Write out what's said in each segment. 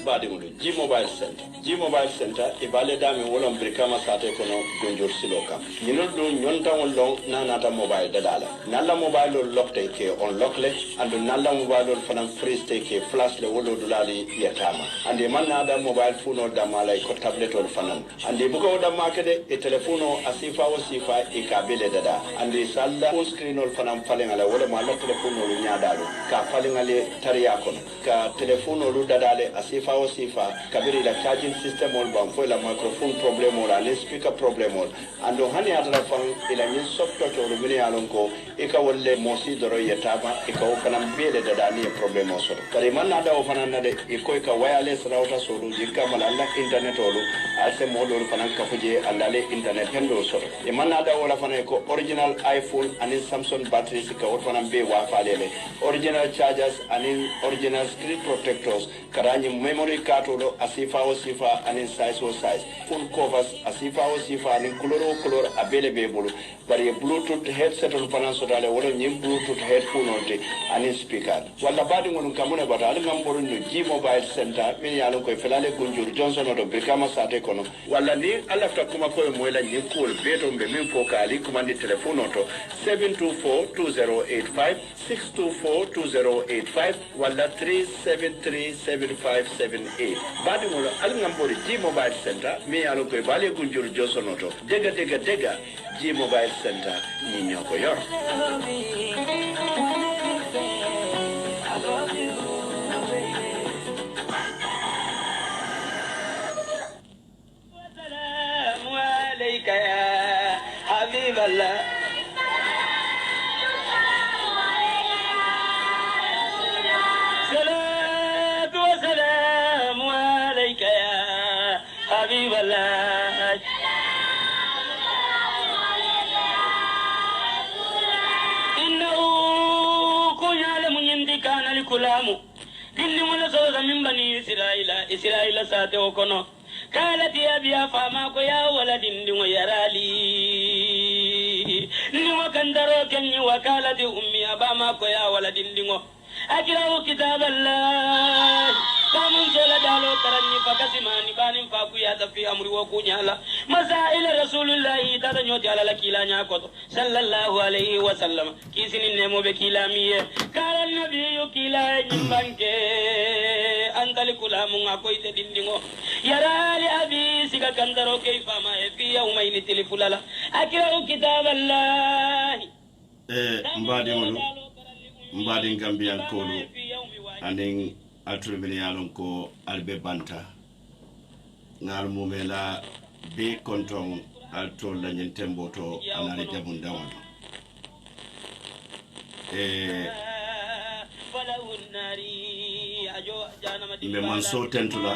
Badimulu G Mobile Center. G Mobile Center ibale dami wolon brikama sate kono gonjor siloka. Nyino do nyonta wolon na nata mobile dadala. Nalla mobile lo lokte ke on lokle and nalla mobile lo fanam freeze ke flash le wolo dulali yatama. Ande man nada mobile phone da mala ko tablet ol fanam. Ande buko da makede e telefono asifa o sifa e kabele dada. Ande salla full screen ol fanam falengala wala ma lo telefono lo nyaadalo ka falengale tariya kono ka telefono lo dadale asifa o sifa kabiri la charging system ol bam fo la microphone problem ol ale speaker problem ol ando hani atala fan ila nyin software to mini alon ko e ka wolle mosi doro yetama e ka fanam bele dada ni problem o so kare man nada o fanan nade e ko ka wireless router so do jikka mal alla internet olu ase modol fanan ka fuje andale internet hendo so e man nada wala fanan ko original iPhone and Samsung batteries ka o fanan be wa falele original chargers and original screen protectors karani memory card lo asifa o sifa and size o size full covers asifa o sifa and color abele be bulu bari bluetooth headset o fanan so dale wala nyim bluetooth headphone o te and speaker wala badi ngon kamuna bata al ngamboro no G Mobile Center min ya ko felale gunjur Johnson o do brikama sate kono wala ni alafta kuma ko moyla ni ko beto be min fokali kuma ni telephone to 7242085 6242085 wala 3737578 badi mo al ngamboro G Mobile Center min ya ko bale gunjur Johnson o to dega G Mobile Center ni nyoko yor يا حبيب الله صلاة وسلام عليك يا حبيب الله إنه كن يعلم يندي كان لكلامه إني ملسوس من بني إسرائيل ساتي وكنو قالت يا بيا فاماكو يا ولد ندمو يرالي ندمو كندرو كني وكالت أمي أباماكو يا ولد ندمو أجروا كتاب الله كامن سولا دالو كرني فكسماني بانم فاكو يا تفي أمري وكونيالا مسائل رسول الله تدنيوتي على لكيلا نياكوتو صلى الله عليه وسلم كيسين النمو بكيلامية قال النبي كيلا نمبانك أنت لكلام أكويت دندنو يرى لأبي سيكا كندرو كيف ما في يومين تلفلالا أجروا كتاب الله mbadi Gambian kolu aning altrumini yalon ko albe banta ngal mumela be konton altol la nyen temboto anare jabun dawon me manso tentula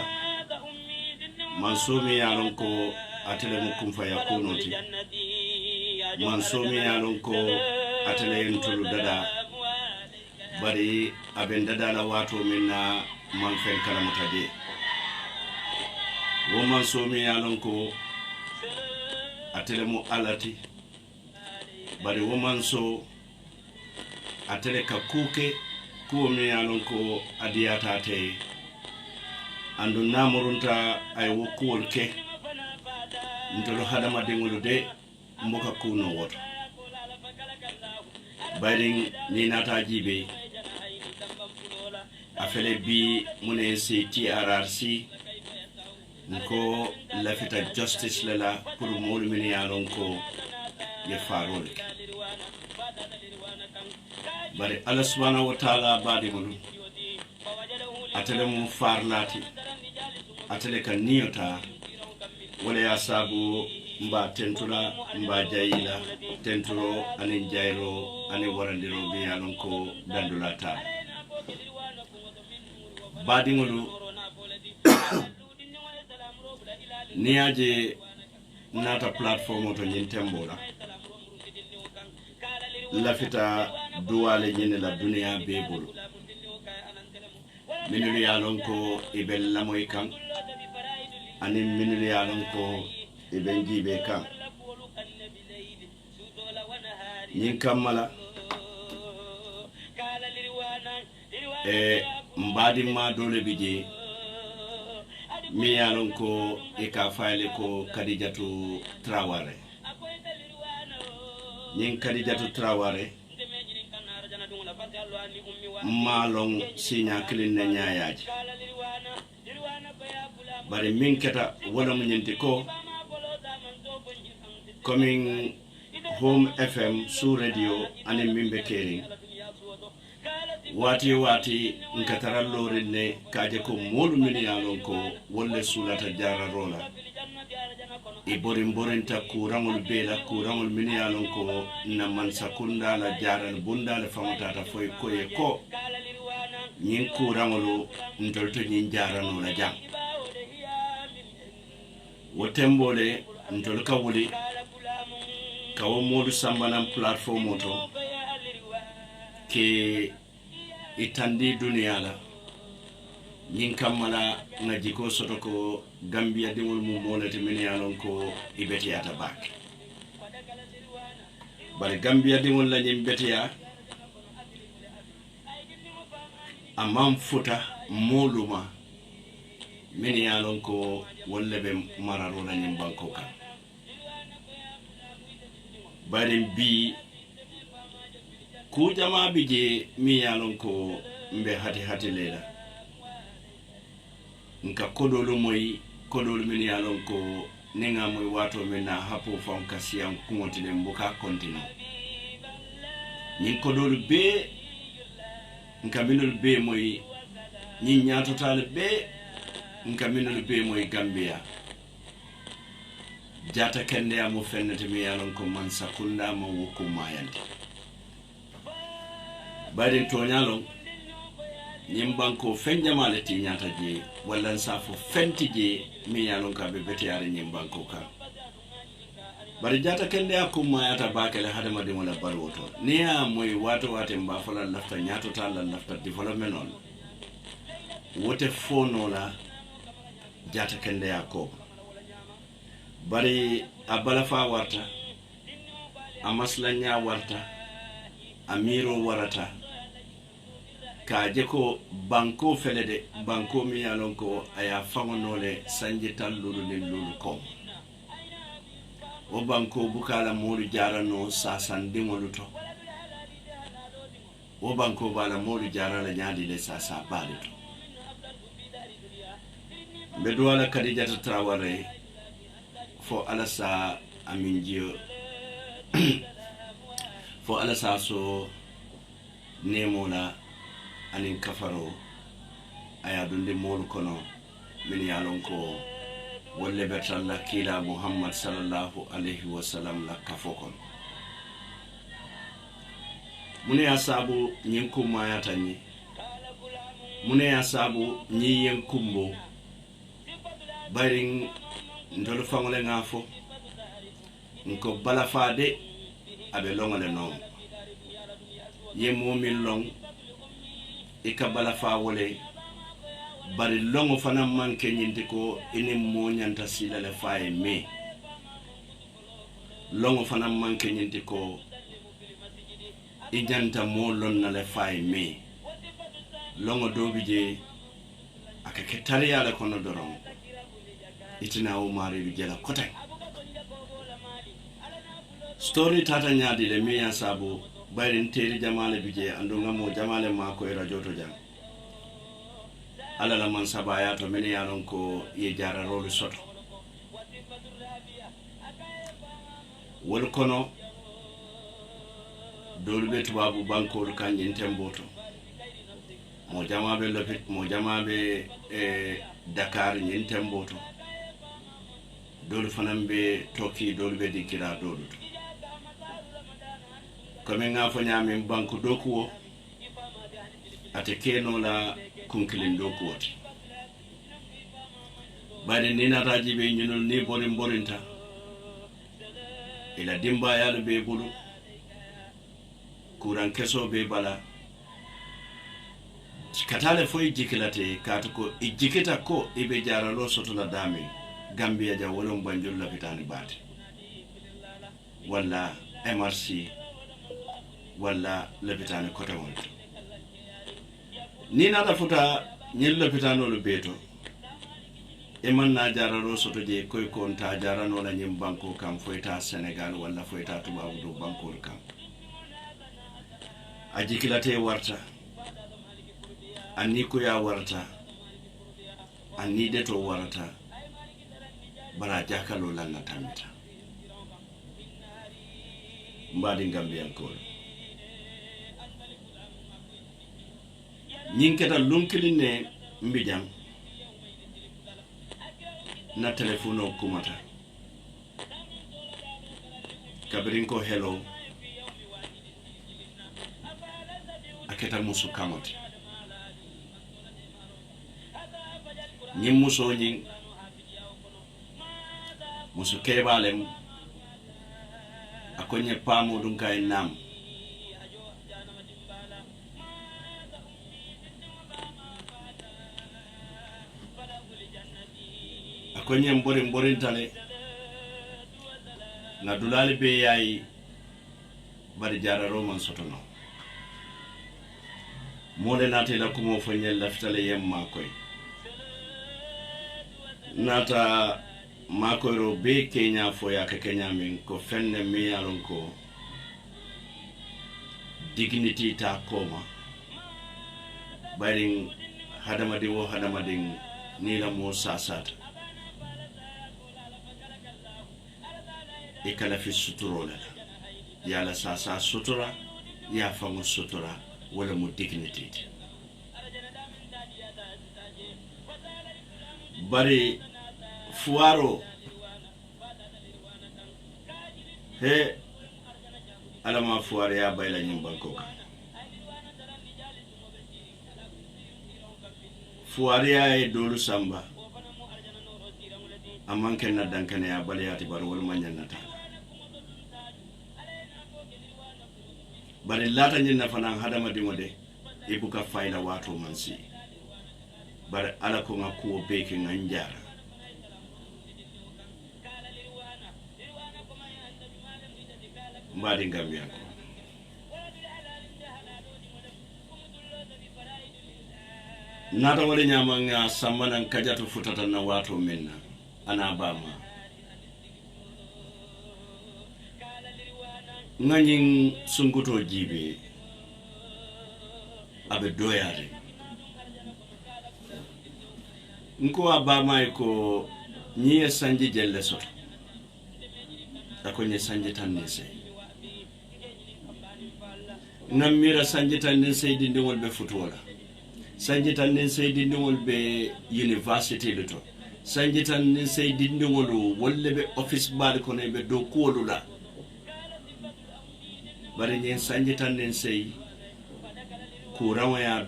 manso mi yalon ko atele mu kumfa yakunoti manso mi yalon ko atele entulu dada bari abin dala wato minna man fen kalamuta de woman so mi yalon ko atele mu alati bari woman so atele ka kuke ko mi yalon ko adiyata te andu namurunta ay wokul ke ndolo hadama dengulu de mboka kuno woto bari ni nata jibe afele bi mune si TRRC nko lafita justice lela pour molu min yalon ko ye farol bari Allah subhanahu wa ta'ala badi mun atele mu farlati atele kan niyota wala ya sabu mba tentula mba jayila tenturo anin jayro anin warandiro bi yalon ko dandulata badingolu niaje nata platform to nyintembola lafita duwale nyene la dunia bebulu minulu yalon ko ibel lamoy kan anin minulu yalon ko ibel jibe kan nyin kamala e mbadimma dole bije mi yalon ko e ka fayle ko Kadijatu Traoré nyin Kadijatu Traoré malong sinya kilin na nyaaji bari min keta wala mu nyenti ko coming Home FM su radio ani mimbe kering wati nkatara lorin ne kaje ko molu min yalon ko wolle sulata jara rola e borinta kurangol bela kurangol min yalon ko na man sakunda la jara bunda la famata foy koye ko nyin kurangolo ndolto nyin jara no la jam wotembole ndol ka wuli kawo molu sambanan platform oto ke itandi dunia la nyin kamala na jiko soto ko Gambia dimul mu molati min yalon ko ibeti ata bak bari Gambia dimul la nyim betiya amam futa moluma min yalon ko wolle be mararo la nyim banko kan bari bi ku jama bije mi yalon ko mbe hati lela nka kodolu moy kodolu min yalon ko ninga moy wato min na hapo fam kasiyam kuntine mbuka kontinu nyin kodolu be nka minul be moy nyin nyaato tal be nka minul be moy Gambia jata kende amu fennete mi yalon ko man sakunda mo wuku mayande bari to nyalon nyimbanko fenjamale ti nyata je wala safo fenti je mi yalon ka be betiare nyimbanko ka bari jata kende akuma yata bakale hadama de wala balwoto niya moy wato mba fala lafta nyato tala lafta development on wote fono la jata kende akko bari abalafa warta amaslanya warta amiro warata kaje ko banko felede banko mi yalon ko aya fangonole sanje tallulu lulu ko o banko bukala molu jarano sasandingolu to o banko bala molu jarala nyaadi le sasa bali to bedwala Kadijatu Traoré fo alasa aminjio fo alasa so nemola anin kafaro aya dunde molu kono min yalon ko wolle betalla kila Muhammad sallallahu alaihi wasallam la kafokon mune asabu nyinku mayata ni mune asabu nyi yenkumbo baring ndol fangole ngafo nko balafade abe longole non ye momin long ika balafa wole bari longo fana manke nyindi ko ini mo nyanta sila le faye me longo fana manke nyindi ko ijanta mo lon na le faye me longo dobije akake tariya le kono doron itina o mari bi jela kotay story tata nyaadi le miya sabu bayrin teri jamale bije andu ngamo jamale mako e radio to jam ala la man sabaya to men yalon ko ye jara rolu soto wol kono dolbe tubabu banko kan yentemboto mo jamabe lopit mo jamabe Dakar yentemboto dolu fanambe toki dolbe dikira dolu comme nga fo nyami banku dokuo ate keno la kunkilin dokuo bari ni na rajibe nyunul ni borinta ila dimba yalu be bulu kuran keso be bala katale foy jikilate katuko ijikita ko ibe jaralo soto la dami Gambia ja wolon banjul la bitani bati wala MRC wala le bitani kota wonto ni nata futa ñil lopitanolu beeto e man na jararo soto je koy kon ta jarano la ñim banko kam foyta Sénégal walla foyta tubabu do bankol kam a jikilate warta anni ko ya warta anni de to warta bara jakalo lalla tamita mbadi Gambian ko ñing keta lunkiline mbijam na telefono kumata kabirin ko hello aketa musu kamoti ñim muso ñing musu kebalem akonye pamo dun kay nam akonye mbori tale na dulali be yayi bari jara roman sotono mole nate la kumo fanyel laftale yemma koy nata makoyro be Kenya foya ka Kenya min ko fenne mi yalon ko dignity ta koma bayin hadamadin ni la mo sasata e kala fi suturola ya la sasa sutura ya famu sutura wala mu dignity bari fuaro he alama fuare ya bayla ñim banko ka fuare ya e dolu samba amanke na dankane ya baliyati bar wal manyannata bari lata ñin na fanan hadama dimode ibuka fayla wato mansi bar ala ko ngako beke nganjara mbadi Gambian ko nata wale nyama nga samana kajatu futata na watu minna ana bama nganying sunguto jibe abe doyare nko abama ko nyiye sanji jelle soto akonye sanji tanese namira sanji tanese dinde wolbe futola sanji tanese dinde wolbe university luto sanji tanese dinde wolu wolle be office bal ko ne be do kolula bare nyen sanji tanese kuranwa ya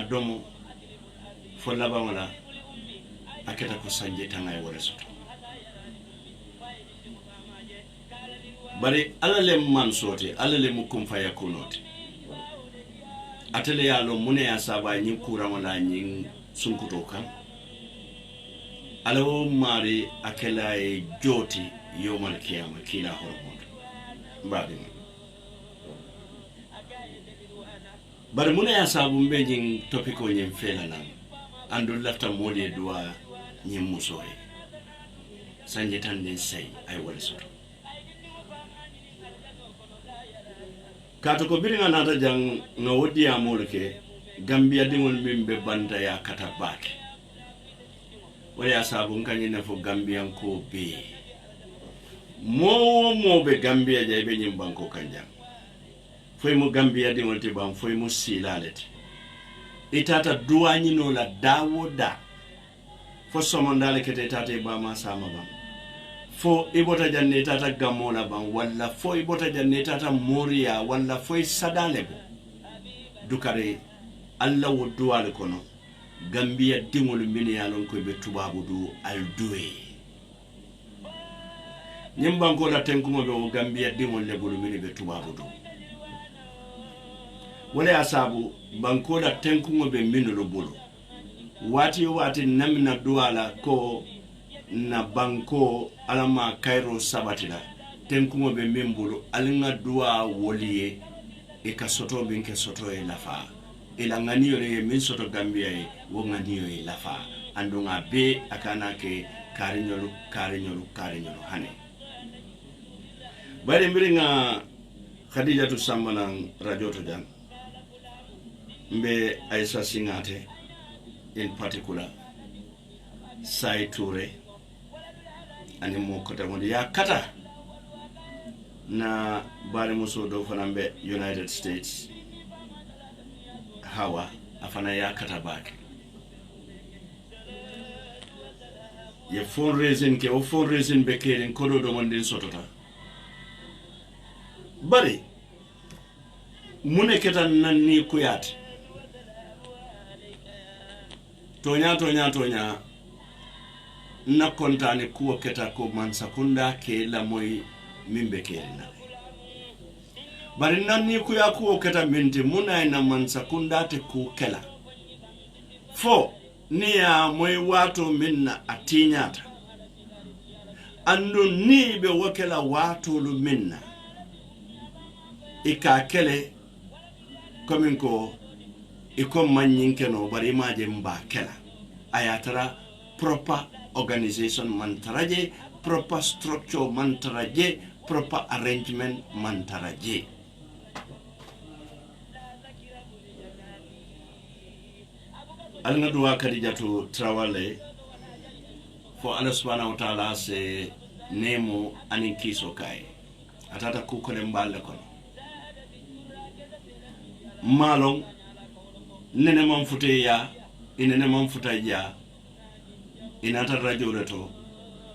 domo fo labamala aketa ko sanji tanay wala soto bari alale man sote alale mukum faya kunote atele yalo mune ya saba nyin kurama la nyin sunkuto kan alawo mari akela e joti yomal kiyama kila hormondo mbadi bari mune ya sabu mbe nyin topiko nyin fela nan andul lafta modi duwa nyin musoe sanje tan den sey ay wala soto kato ko biringa nata jang nga wodi amol ke Gambia dingol mimbe banda ya kata bake waya sabu ngani na fo Gambian ko be mo be Gambia jaybe nyim banko kanja foy mo Gambia dingol te bam foy mo silalete itata duwani no la dawoda fo somondale kete tata ba ma sama bam fo ibota janne tata gamola ban walla fo ibota janne tata moria walla fo sadale bo dukare alla wodduwale kono Gambia dingol mini yalon ko be tubabu du al duwe nyimbanko la tenkumo be Gambia dingol le bulu mini be tubabu du wala asabu banko la tenkumo be mini lo bulu wati namna duwala ko na banko alama Cairo sabatila tenkumo be membulu alinga dua woliye e ka soto binke soto e lafa ila ŋaniyo le min soto Gambia ye wo ŋaniyo ye lafa andunga be akana ke kariñolu hane bari mbiri nga Khadijatu Samba nan radio to jang mbe Aisha Singate in particular Sai Touré ani mo kota mo ya kata na bari muso do fanambe United States hawa afana ya kata baki ye fundraising ke o fundraising be kelen kodo do mondin sotota bari mune ketan nan ni kuyat tonya na kontane kuwa keta ko Mansakunda ke la moy mimbe kelina bari nan ni kuya kuwa keta minti muna na Mansakunda te ku kela fo ni ya moy wato minna atinyata andu ni be wakela wato lu minna ika kele kominko iko manyinkeno bari maje mba kela ayatara proper organization mantaraje proper structure mantaraje proper arrangement mantaraje alna duwa Khadijatu Trawale for Allah subhanahu wa ta'ala se nemo anin kiso kai atata kukole mballe kono malong nene man fute ya inene man futa ya inata radio reto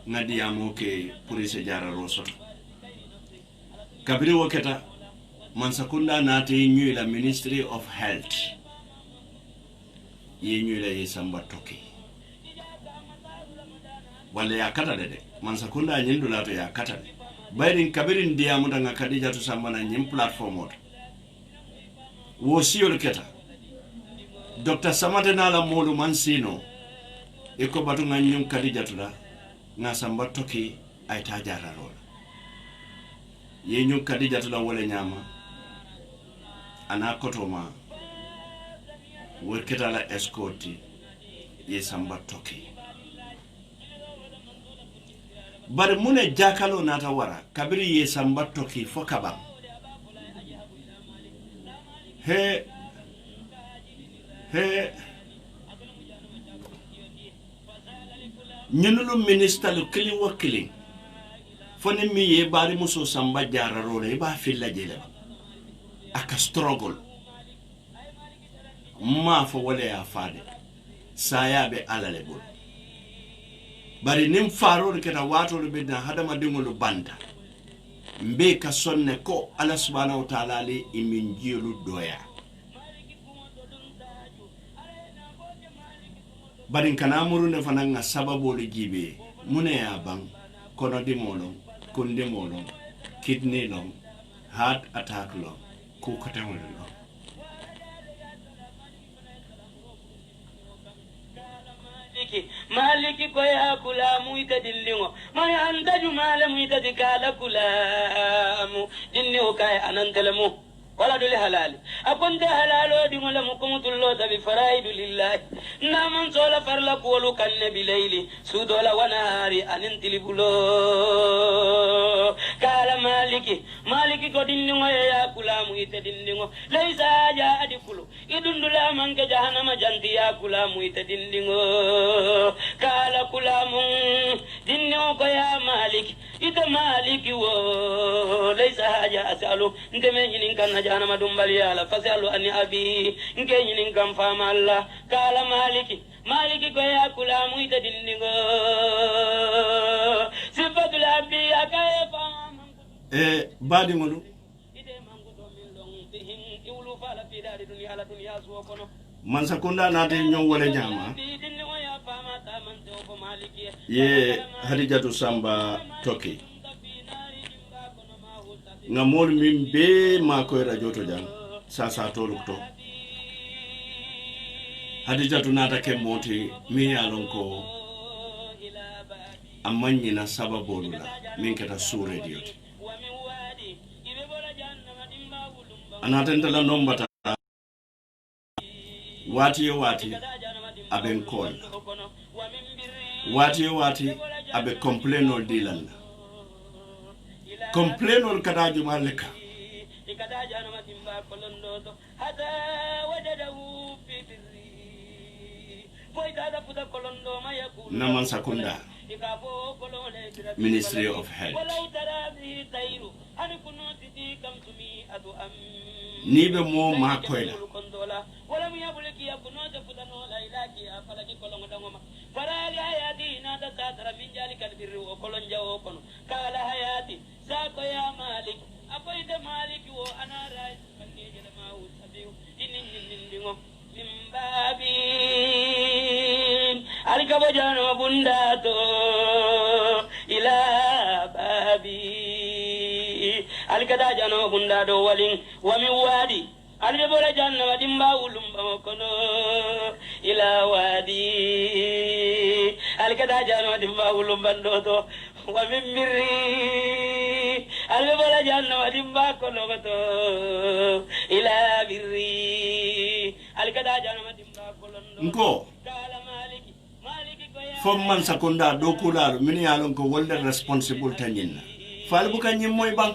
ngadi amoke police jara rosoto kabiri woketa Mansakunda nati nyuila Ministry of Health ye nyuila ye Samba Toki wale ya kata dede Mansakunda nyindu lato ya kata de bayrin kabirin diya muda nga Khadijatu Samba na nyim platform oto wo siyol keta Dr. Samate nala molu mansino iko batu nga nyum Khadijatu la nga Samba Toki ay tajara rola ye nyum Khadijatu la wale nyama ana kotoma weketa la escorti ye Samba Toki bari mune jakalo nata wara kabiri ye Samba Toki fo kabam he ñunulu ministre lu kili wakili fone mi ye bari muso Samba jara role ba filla jele aka struggle ma fo wala ya fade saya be alale bol bari nim faro keta wato lu bedna hadama dingolu banta mbe ka sonne ko Allah subhanahu wa ta'ala li imin jielu doya bari kana muru ne fananga sababu le jibe mune ya bang kono di molon kunde molon kidney long heart attack long ku katamul long maliki ko ya kula muita dillingo mani anda jumala muita dikala kula mu dinno kay anantelemu wala dole halal akonde halalo di mola mukumutullo tabi faraidu lillahi naman sola farla qulu kan nabi layli sudola wanari anintilibulo kala maliki ko dinno ya kula muita dinno laysa ja adikulu idundula manke jahannama janti ya kula muita dinno kala kula mun dinno ko ya maliki ita maliki wo laysa haja asalu ndeme nyinin kan jahannama dumbali ala fasalu ani abi nke nyinin kan fama Allah kala maliki ko ya kula muita dinno sifatul abi akaye fama badi ngolu Mansakunda nati nyong wale nyama ye Khadijatu Samba Toki ngamol mimbe makoy radio to jang sa tolukto Khadijatu nata ke moti mi yalonko amanyi na sababu la minkata su radio anatenda la nombata wati yo wati aben call wati yo wati abe complainol dilan complainol kada jumaleka naman sakunda Ministry of Health ni be mo ma koyla Alikabojano bundato ila babi alikadajano bundado walin wami wadi alibola janna wadimba ulumba kono ila wadi alikadajano wadimba ulumba ndoto wami mirri alibola janna wadimba kono goto ila birri alikadajano wadimba kono nko fom man sakunda do kularo min yalon ko wolde responsible tanina fal buka nyim moy bang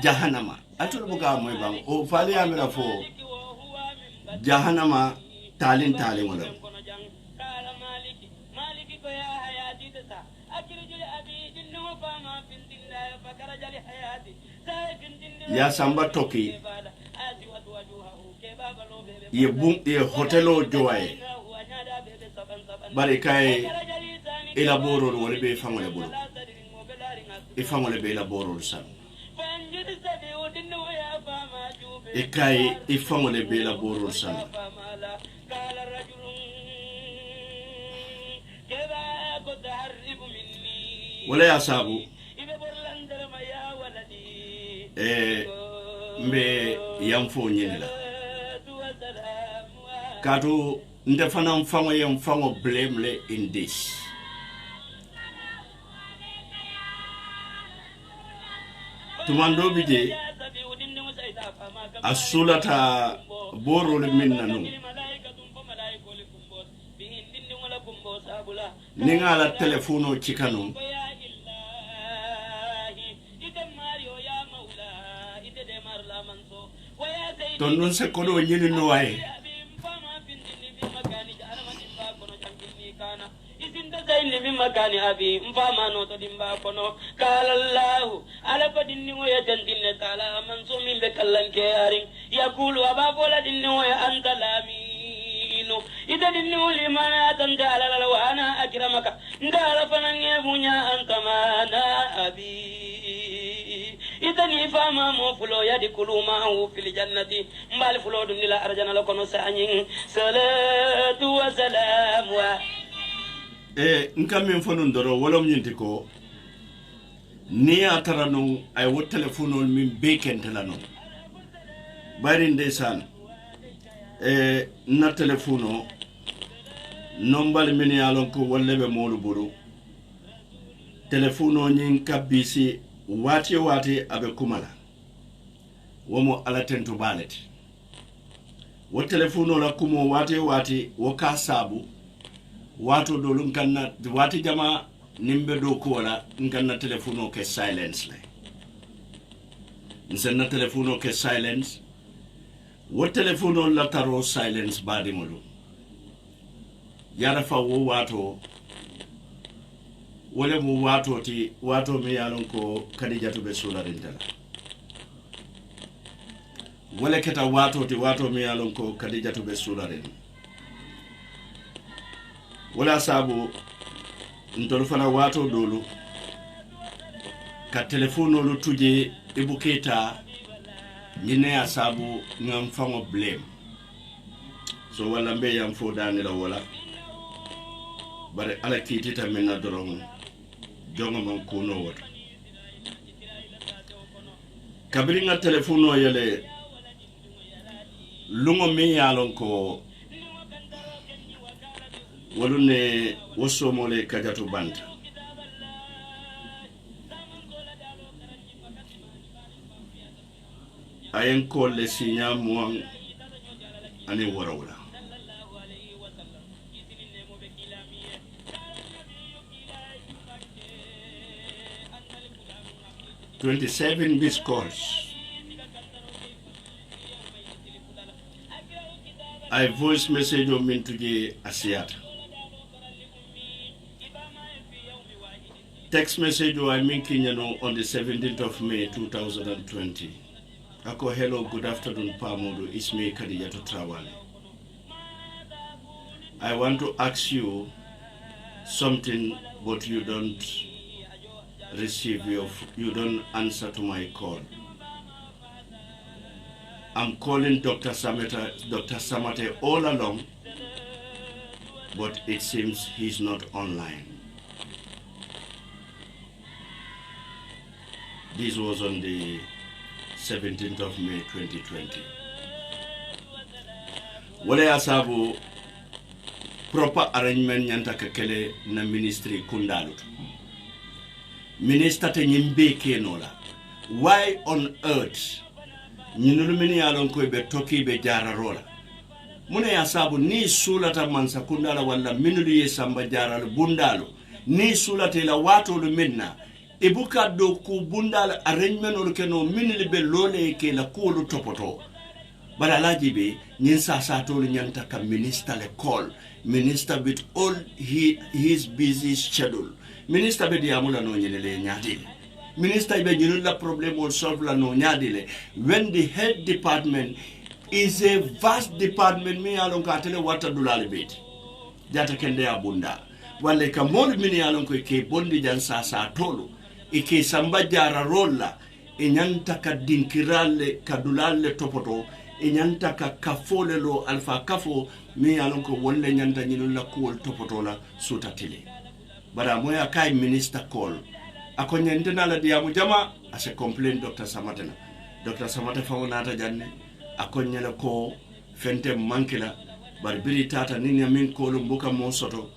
jahannama atul buka moy bang o fal yamira fo jahannama talin wala ya samba toki ye bum ye hotelo joye bari kay elaboro wala be fangole bulu e fangole be elaboro san e kay e fangole be elaboro san wala ya sabu mbe yamfo nyela kato nde fana mfango ye mfango blame in this tumando bije asulata boro le minna no ninga la telefono chikano ton non se kodo nyini no waye zaini bi makani abi mfama no to dimba kono kala allah ala ko dinni wo ya tandinne taala man so min be kallan ke yarin yaqulu aba bola dinni wo ya anta laminu ida dinni wo liman atanda ala wa ana akramaka ndara fanange bunya anta mana abi ida ni fama mo fulo ya dikulu ma hu fil jannati mbal fulo dum la arjana la kono sanyin salatu wa salam wa nka min fo non doro wolom nyinti ko ni atara no ay wo telephone min be kentela no bari ndesan na telephone nombal min yalon ko wolle be molu buru telephone nyin kabisi wati abe kumala womo ala tentu baleti wo telephone la kumo wati wo ka sabu wato dolu nkanna wati jama nimbe do ko wala nkanna telefono ke silence le nsenna telefono ke silence wo telefono la taro silence badi mulu yara fa wo wato wala mu wato mi yalon ko kadijatu be sula rindala wala keta wato mi yalon ko kadijatu be sula rindala wala sabu ntol fana wato dolu ka telefono lu tuje ibuketa nyine ya sabu ngam fango blame so wala mbe yam fo dani la wala bare ala kiti tamina doron jonga man kuno woto kabiri nga telefono yele lungo mi yalon ko walune woso mole kajatu banta ayen ko le sinya muang ani warawla 27 missed calls. I voice message o min tuje asiyata. Text message o I min kinyano on the 17th of May 2020. Ako hello, good afternoon Pamodo, it's me Kadijato Trawale. I want to ask you something, but you don't you don't answer to my call. I'm calling Dr. Samate all along, but it seems he's not online. This was on the 17th of May 2020. Wale asabu proper arrangement nyanta kakele na ministry kundalut. Minister te nyimbe kenola. Why on earth nyinulumini alon ko be toki be jara rola? Mune asabu ni sulata mansa kundala wala minulu ye samba jara bundalo. Ni sulata la watu luminna. Ibuka do ku bundal arrangement ol keno minili be lole ke la kulu topoto bara laji be nyin sa tolu nyanta ka minister le call minister with all his busy schedule minister be diamula no nyele nyadile minister be nyulu la problem ol solve la no nyadile when the head department is a vast department me alon ka tele wata dulale beti jata kende abunda wale ka mon mini alon ko ke bondi jan sa tolu ike samba jara rolla inyanta ka dinkirale kadulale topoto inyanta ka kafole lo alfa kafo mi alonko wolle nyanta nyinula kuol topoto la sutatile bara moya kai minister call akonya ndena la diamu jama ase complain Dr. Samatena Dr. Samate fawnata janne akonya la ko fente mankila bar biri tata nini amin ko lo mbuka mo soto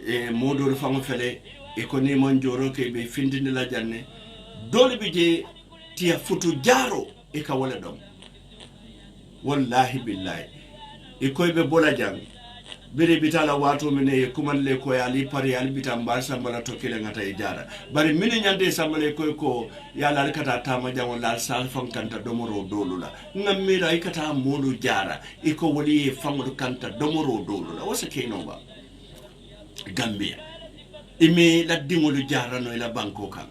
e modol fango fele e ko ni mon joro ke be findinde la janne dole bi je tia futu jaro e ka wala dom wallahi billahi e ko be bola jang bere bitala wato mine e kuman le ko yali pari yali bitamba sambala to kele ngata e jara bari mine nyande sambale ko yala kata tama jango la sal fam kanta domoro dolula ngamira e kata modu jara e ko wali e famu kanta domoro dolula wasa ke no ba Gambia ime la dingolu jarano ila banko kan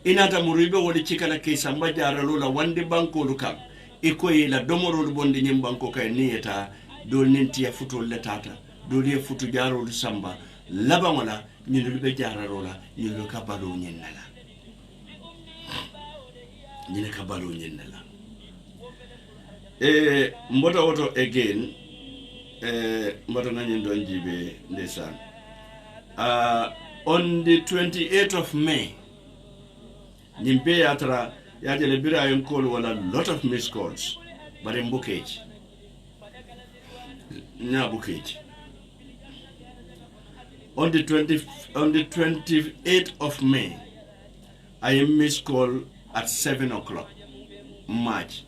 inata muribe woli chikala ke samba jaralo la wande banko lu kan iko ila domoro lu bonde nyim banko kan nieta dol nenti ya futo letata dol ye futu jaro lu samba laba wala nyulu be jararo la nyulu ka balo nyennala nyine ka balo nyennala mbota woto again mbota nanyi don jibe ndesan on the 28th of May, Nimpe Yatra Yajele Bira and call wala lot of missed calls, but in bookage. Na bookage. On the 28th of May, I am missed call at 7 o'clock. March.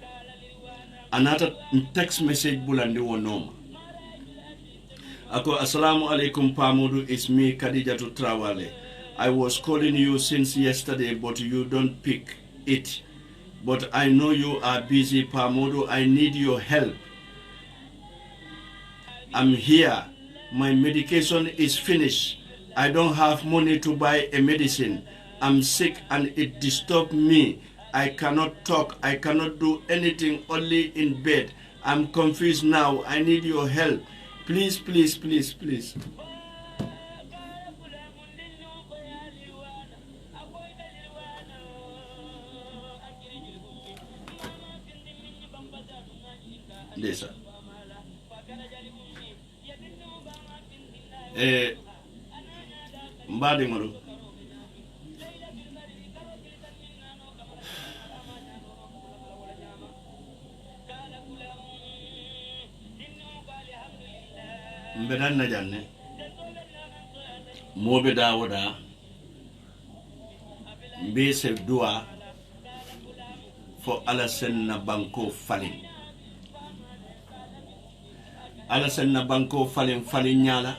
Another text message bulandi wonoma. Ako assalamu alaikum Pamudu, it's me Kadijatu Trawale. I was calling you since yesterday, but you don't pick it. But I know you are busy, Pamudu. I need your help. I'm here. My medication is finished. I don't have money to buy a medicine. I'm sick and it disturbs me. I cannot talk. I cannot do anything, only in bed. I'm confused now. I need your help. Please, please, please, please. Lisa. Mbadi maru. Mbedan na janne mobe dawoda mbe se dua for alasen na banko falling ala sanna banko falen nyala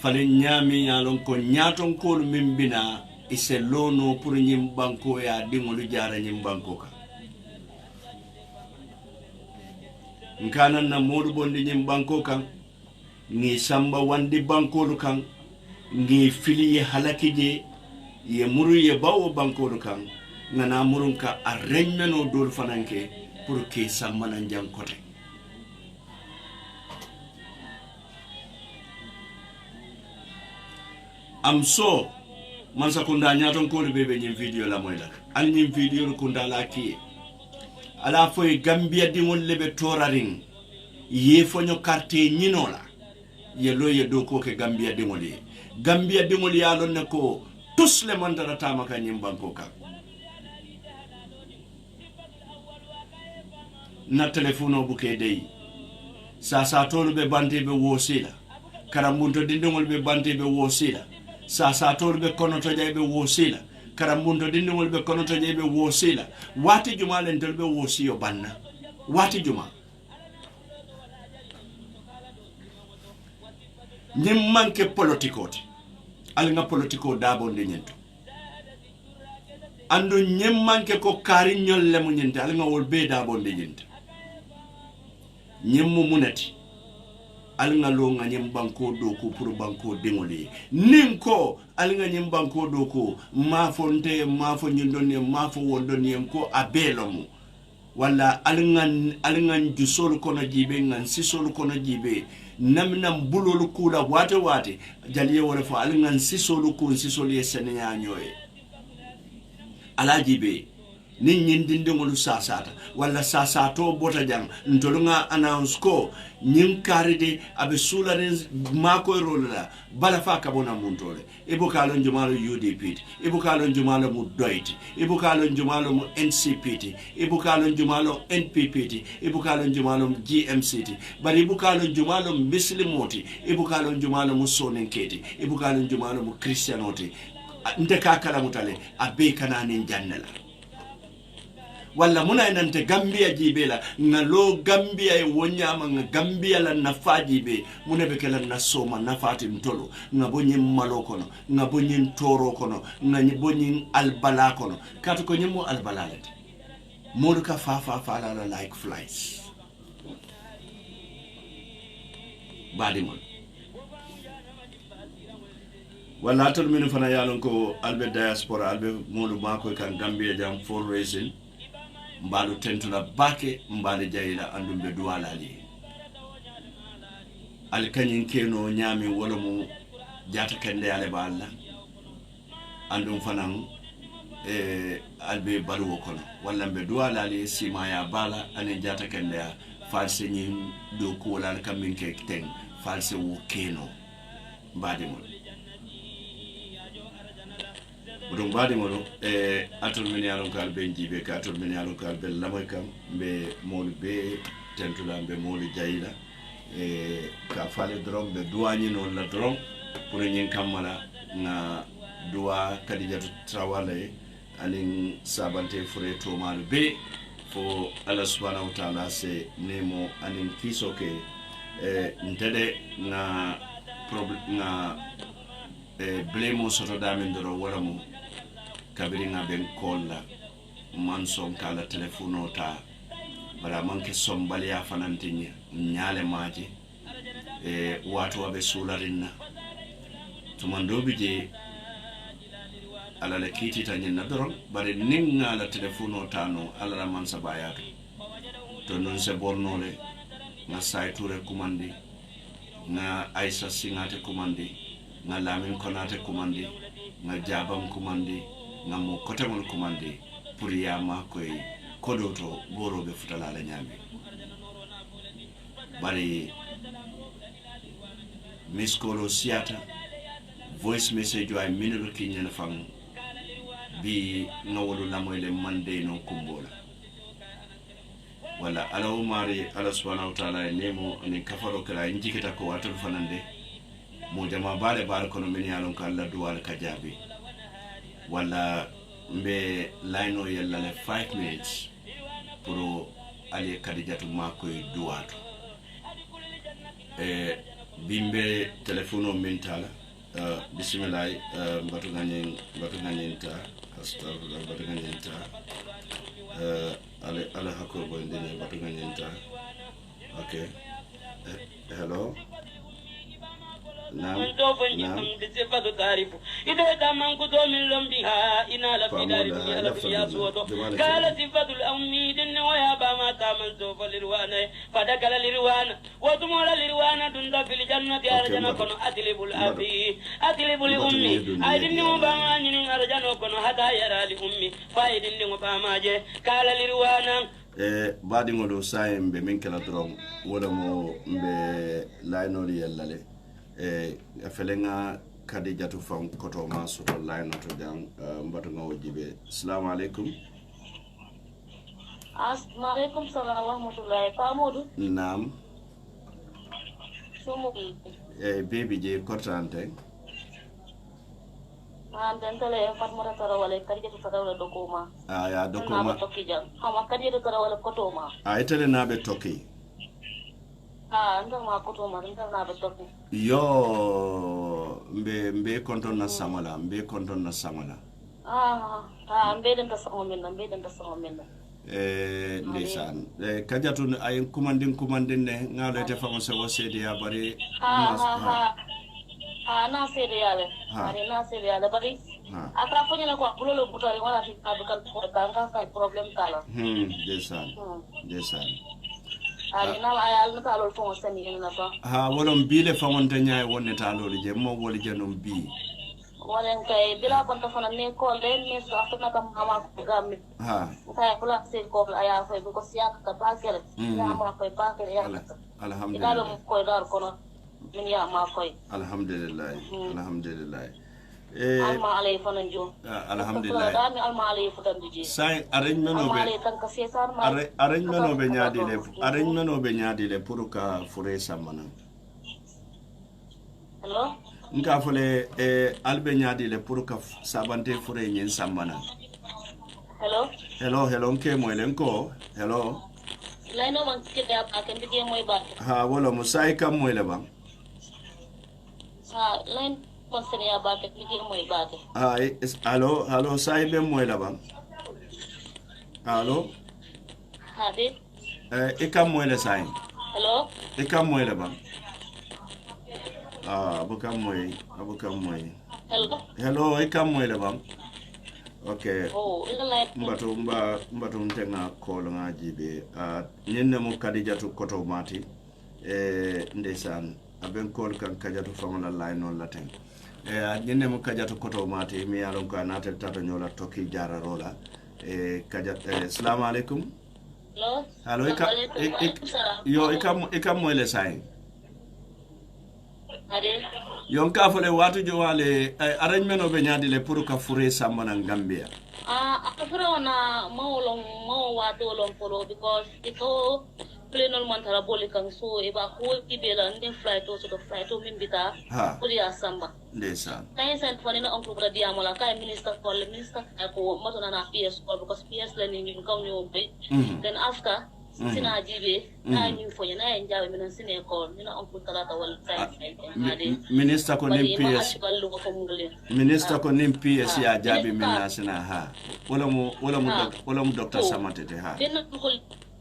falen nyami yalon ko nyaton ko min bina ise lono pour nyim banko ya dingolu jara nyim banko ka nkana na modu bondi nyim banko kan ngi samba wandi banko kan ngi fili halakije ye muru ye bawo banko kan ngana murun ka arrenmeno dol fananke pour que sambana jang kote am so man sakunda nyaton ko bebe nyim video la moy la an nyim video kunda la ki ala foy gambia di won lebe toraring ye fonyo carte nyinola ye lo ye do ko ke gambia di ngoli ya lon ne ko tous le mandara tamaka nyim banko ka na telefono buke dey sa tolu be bande be wosila karambunto dindingol be bande be wosila sa tolu be konoto jaybe wosila karambunto dindingol be konoto jaybe wosila wati juma len dolbe wosiyo banna wati juma nyim manke politikoti alinga politiko dabo nyento ando nyim manke ko kari nyolle mu nyente alinga wol be dabo nyento nyemmu munati alinga longa nyem banko doko pour banko dengoli ninko alinga nyem banko doko mafonte mafo nyindone mafo wondone ko abelomu wala alinga jusol kono jibe ngan sisol kono jibe namnam bulol kula wate jaliye wala fa alinga sisol ko sisol yesene ya nyoy ala jibe nin nyindindingolu sasata wala sasato bota jang ntolunga announce ko nyin karide abe sularen mako rola bala fa kabona muntole ibukalo njumalo UDP ibukalo njumalo mu doit ibukalo njumalo mu NCPT ibukalo njumalo NPPT ibukalo njumalo GMCT bari ibukalo njumalo muslimoti ibukalo njumalo mu sonenketi ibukalo njumalo mu christianoti ndeka kala mutale abe kanani jannala wala muna nante Gambia jibela ngalo Gambia e wonyama nga Gambia la nafaji be muna bekela nasoma nafati mtolo ngabonye malo kono ngabonye ntoro kono ngabonye albala kono katu ko nyemo albala lete moduka fa la like flies badimon wala tol minu fana yalon ko albe diaspora albe modu mako kan Gambia jam for raising mbalu tentula bake mbali jayila andumbe duwala ali alkanyin keno nyami wala mu jata kende ale balla andum fanan albe balu kono wala be duwala ali sima ya bala ane jata kende ya false nyi do ko wala kamin ke ten false wo keno mbadi mo budum badi mo atul men yalon kal be jibe ka atul men yalon kal be lamoy kam be mol be tentula be mol jayila ka fale drom be duani non la drom pour nyin kamala na dua kadijatu trawale anin sabante fure to mal be fo Allah subhanahu wa ta'ala se nemo anin kisoke ntede na problem na blemo soto damen doro wala mo kabiri nga ben kolla man son kala telefono ta bala manke sombali ya fanantinya nyale maji watu wabe sularinna tumandobi je ala la kiti tanyen na doron bare ninga la telefono tano ala la man sabayatu to non se bornole nga sayture kumandi nga Aisha Singate kumandi nga Lamin Konate kumandi nga Jabam kumandi nga mo kotemol kumandi pour yama koy kodoto borobe futala la nyambe bari miskolo siata voice message ay minuro kinyana fam bi ngawolu lamoyle mande no kumbola wala ala umari ala subhanahu wa ta'ala nemo ni kafaro kala injikita ko watul fanande mo jama bare kono men yalon ka Allah duwal kajabi wala mbe line yalla le 5 minutes pour ali kadijatu mako duwatu bimbe telefono mentala bismillah mbatu ganyen ta astagfirullah mbatu ganyen ta ala hakko bo ndene mbatu ganyen ta okay hello من توفن يم بصفة تعرف إذا كمان كتو من لمبها إن على في دار على في ياسوتو قال صفة الأمي دن ويا بما كمان توف للوانا فدكل للوانا وتمول للوانا دند في الجنة أرجنا كن أتلب الأبي أتلب لأمي أيدن وبما نين أرجنا كن هذا يرى لأمي فايدن وبما جه قال للوانا بعد ما لو سايم بمن كلا درام ولا مو بلاينوري يلله afelenga kadijatu fam koto ma soto line to jang mbatu nga wajibe assalamu alaikum alaikum salam wa rahmatullahi pamodu naam sumu baby je kortante dan tele fatmata tarawale kadijatu tarawale dokoma ya dokoma tokki jang hama kadijatu tarawale kotoma tele nabe tokki yo mbe konton na samala mbe den ta samala ndeysaan kajatu ay kumandin ne ngalo te famo se wosede ya bari na sede yale na sede yale bari aka fanya na kwa bulolo butari wala fi abukan ko kanga ka problem kala ndeysaan ha wolon bile famonta nyaay wonne talolu je mo woli je non bi wolen kay bila konta fana ne ko len ne so afna kam hama ko gammi kay kula se ko aya fay ko siya ka bakere ya ma koy bakere ya alhamdulillah ila ko dar kono min ya ma koy alhamdulillah alma alay fanan jo alhamdulillah dami alma alay fudan dije sai arrangement be nyaadile pour ka fure samana hello nka fole albe nyaadile pour ka sabante fure nyen samana hello nke moylen ko hello layno man ke da ba kan dige moy ba wala musai kam moyle ba line ya ba ke dige moy ba ke allo sai be moyle ba allo hade ikam moyle sai hello ikam moyle ba abukam moy hello ikam moyle ba okay mbatu ntenga call nga jibe nyenne mo kadijatu koto mati ndeysaan aben call kan kajatu famala line on laten nyenne mo kajatu koto mati mi yalon ko natel tata nyola tokki jara rola assalamu alaikum hello ikam moyle sai yon ka fole watu jowale arrangement be nyaadi le pour ka fure samana Gambia afura wana mawo watu lon polo because ito plenol mantara boli kan so e ba ko ibela ndin flight to so flight to mimbita kuli asamba ndesa kay sen fani na onko bra diamola kay minister ko matona na PS ko because PS la ni ngi kaw ñu be then after sina jibe na ñu fonya na njawe minan sine ko ni na onko talata wal tay minister ko nim PS minister ko nim PS ya jabi minna sina wala mu docteur Samatete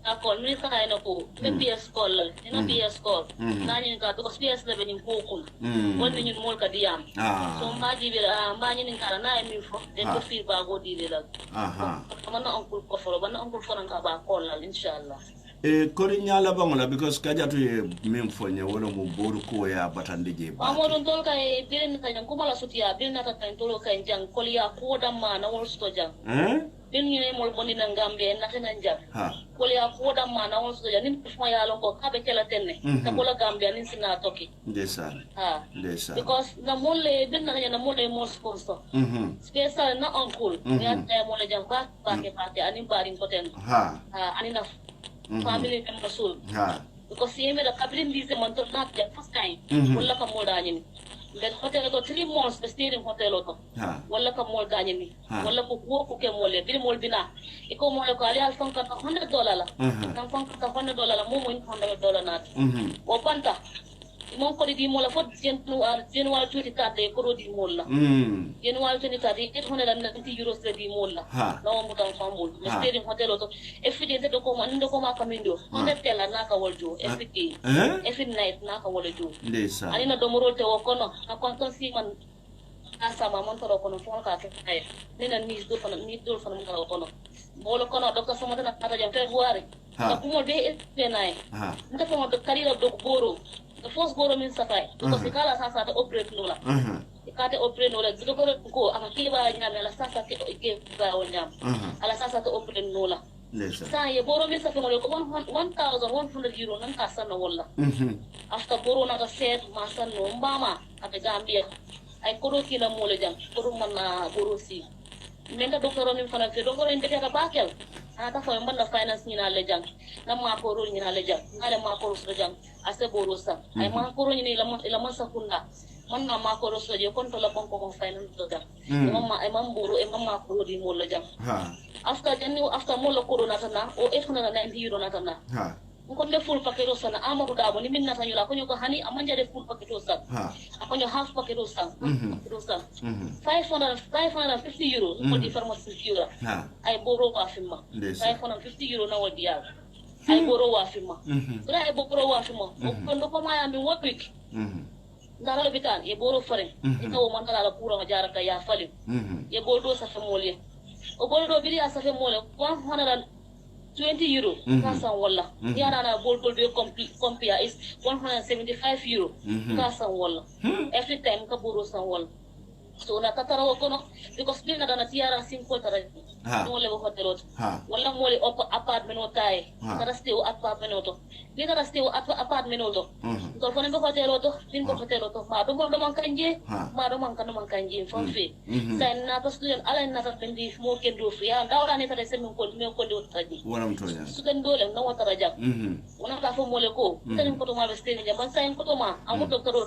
akol minister kay nako PS call ina PS call nani ka because PS la benim kokul wol ñun mol ka diam so ma jibe ma ñin kala na mi fo den ko fi ba go di la man oncle ko folo ban oncle fo ka ba call la inshallah kori nyala bangola because kajatu ye mem fonye wala mu boru ko ya batande je ba amodon tol kay birin ka jang ko mala sutiya birin ta tan tolo kay jang koliya ko damma na wol sto jang bin ñu mol boni na Gambia na tan jang koliya ko damma na wol sto jang nim fo ya lon ko kabe kala tenne ta ko la Gambia nin sina toki ndesan because na molle bin na molle mo sponsor special na uncle ya tay molle jang ba ke party ani barin ko ten ani na family member soul because yeme da kabrin dise man to not the first time wala ka mo dañi ben hotel ko 3 months be staying hotel to wala ka mo dañi ni wala ko ko ke mo le bi mo bina e ko mo le ko ali al fonka $100 la tan fonka $100 la mo mo $100 na o panta mon ko di mola fot January 23 ko di mola January 23 890 euros di mola no mo tan famul mi stay in hotel to efide to ko man ndo ko ma kamindo honet tela na ka woljo efide night na ka woljo ndesa ani na do mo rolte wo kono na kon ton si man asama mon to kono fon ka ke ay ni na ni do fana mo kono bolo kono docteur sama na tata jam February ko mo be nay nda ko mo do karira do boro the first boro min safai to ko kala sasa to operate nola kate operate nola do ko aka kiba nyame la sasa ke ga wonyam ala sasa to operate nola sa ye boro min safai mo ko 1100 euro nan ka sanna wala after boro na ka set ma sanno mbama aka gambia ay koro kila mole jam koro manna boro si menda docteur min fana fe docteur en beta bakel ata fo mbanda finance ni na le jang na ma ko ro ni na le jang ngale ma ko ro jang ase boro sa ay ma ko ro ni la ma sakunda man na ma ko ro so je kon to la bon ko finance do jang mamma ay mam boro e mamma ko ro di mo le jang after mo lo corona tana o 890 euro na tana ko le full paquet o sana amadu dabo ni minna tan yula ko nyoko hani amanja de full paquet o sa ko nyo half paquet o sa 550 euro ko di pharmacie euro ay boro wa fimma 550 euro na wadi ya ay boro wa fimma ay boro wa fimma ko ndo ko maya mi wopik ndara lobitan e boro fare e ko man kala pura ma jaraka ya falim e boldo sa famole o boldo biri asa famole 120 euro kasan walla yana na bol be compare is 175 euro kasan walla every time ka boro san walla so na tatara ko no because bina dana tiara 5 tara no le hotel walla mole apartment o tay tara stay apartment o bina stay apartment o to fone be hotel o bin ko hotel o ma do man kanje fon fe sen na to student ala na ta bendi mo kendo fi ya dawra ne tara sem ko me ko do taji wonam to ya student dole no wata raja wona ka fo mole ko tan ko to ma be stay jam sen ko to ma amu doctor o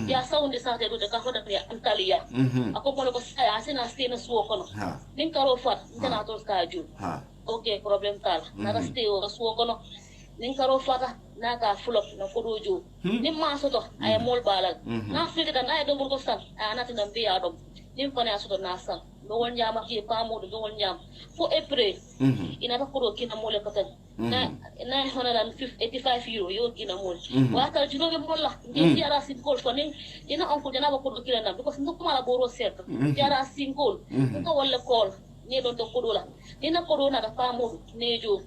ya sawndi sa te do ka hoda ya antaliya ako mo ko saya asina stay na suo kono nin karo fat tena to ka ju okay problem tal na stay o suo kono nin karo fata na ka flop na ko dojo nin ma soto ay mol balal na fi da na do ko san ana tin be ya do nin ko na soto na san do won jama ki pa mo do won jam fo epre ina ta ko do kina mole ko tan na 985 euro yo kina mole wa ta juno be molla ni yara sin ko nin ina on ko jana ba ko do kina na because ndo ko mala boro set yara sin ko ko wala ko ni do to ko do la ina ko do na ta pa mo ne jo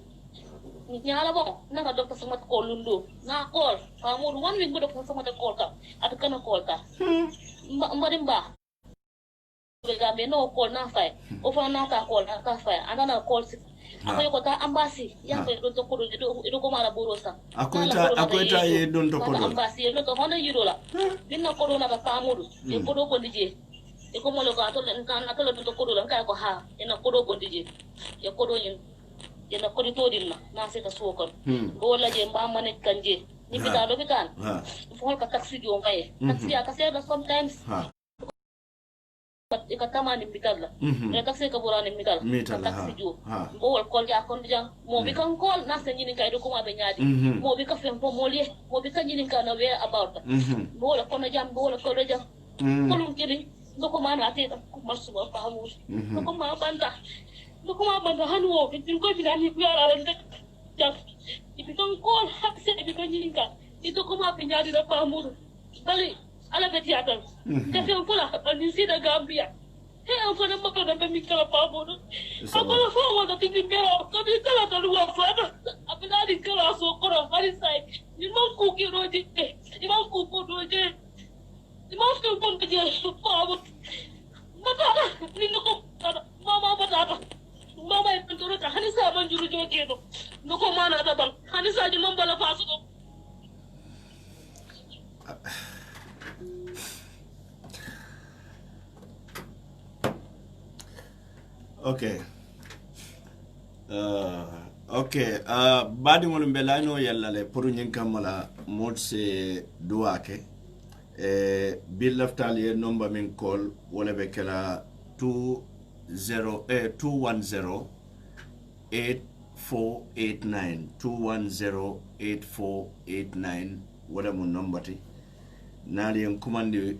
nyala bo na ka doctor sama ko lundo na call pa mo 1 week bo doctor sama call ka at kana call ka mba gambe no call na fai o fa na ka call na ka fai ana call ako ko ta embassy ya ko do to ko do ko mala borosa akoita ye don to ko do embassy do to 100 euro la binna ko do na ka pamudu e ko do ko dije e ko mo lo ka to na to do ko do la ka ko ha ina ko do ko dije e ko do yin ina ko to din na se ka so ko go la je mba mané kanje ni bita do bitan fo ka taxi jo ngaye taxi aka se da sometimes ika tamani mitala ina taxi ka burani mitala taxi jo go wal kol ya kon jang mo bi kan kol na se nyini kay do ko ma be nyaadi mo bi ka fem po molie mo bi ka nyini ka na we about go la kon jam go la ko jam kolum kiri do ko ma na te ko mar suba fa hamu do ko ma banda hanu wo bin ko bilani ku yara ran jam ibi kan kol hakse ibi kan nyini ka ito ko ma be nyaadi da fa hamu bali ala beti atal ka fe on la ni sida Gambia he on fa na mako da be mi kala pa bono ako la fo wala tingi mero ko ni kala to lu fa na abina di kala so ko ro fari sai ni mo ku ki ro di ni mo ku po do je ni mo ku po je pa bo mata ni no ko mama e pentoro ta hani sa ban juru joge do no ko mana da ban hani sa ji mambala fa su do okay badi ngol mbelano yalla le pour nyin kamala modse duake bill laftal ye number min call wala be kala 210 8489 210 8489 wala mo number ti naali en kumandi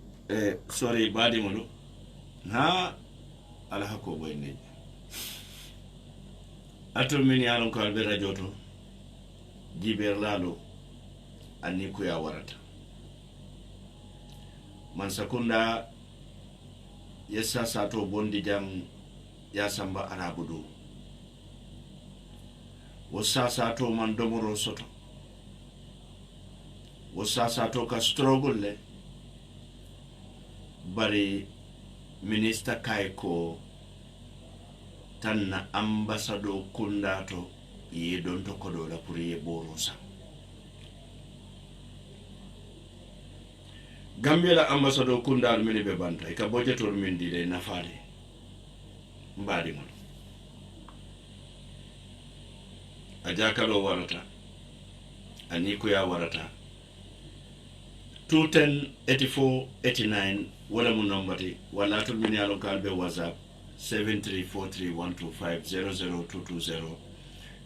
sorry baadiŋolu ha ala hakko boyneji atol min ye lon ko albe radio to jiber laalo anni kuya warata man sakunda yessa sato bondi jam ya samba arabu do wo sato man domoro soto wo sato ka struggle le bari minister kay ko tanna ambassador kundato ye don to kodo la pour ye borosa Gambia la ambassador kundal mini be banta ka budgetol min di de nafaade mbaadi mon ajakalo warata ani ko ya warata 210 84 89 wala mu nombati wala to min yalo kalbe whatsapp 7343125 00220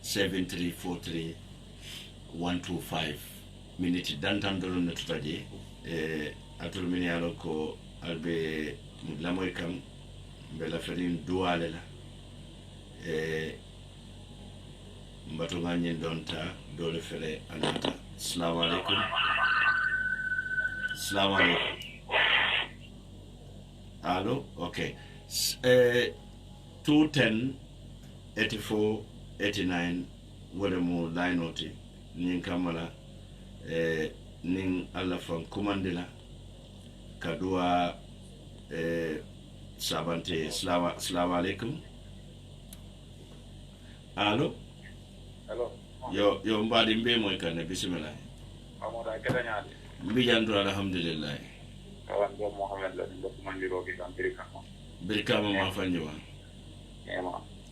7343125 minute dantan dolon na tutaje atul min yalo ko albe lamoy kam bela ferin duwale la mbato ngani donta dole fere anata assalamu alaikum 'Allo, okay. 210 84 89 wala mo line oti nin kamala nin alla fan kumandila kadua sabante assalamu alaikum. Allo yo mbadi mbe moy kan bismillah amoda kedanya mbijanto alhamdulillah kawan do Muhammad la ndo mandiro ki Amerika Birkama ma fanyiwa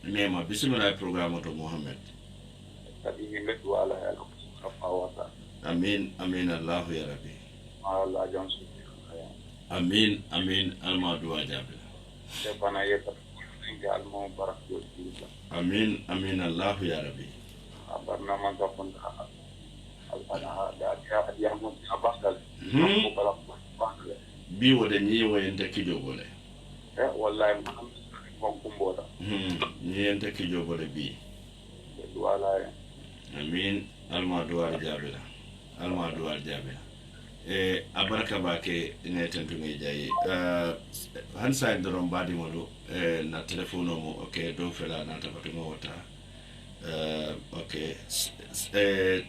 nema bismillah programme to Muhammad tadi ni medu ala ya afawata amin Allah ya rabbi Allah jansu amin almadu wajabi sebana yeta inga almo barakatu amin Allah ya rabbi abarna man tafun alfana da ya mu abasal bi wada ni wayenta kijo gole wallahi ko kumboda ni enta kijo gole bi wala amin almadu wajabi abaraka bake netentu ngi jayi hansa doron badi modo na telefono mo okay do fela na tabatu mo wata okay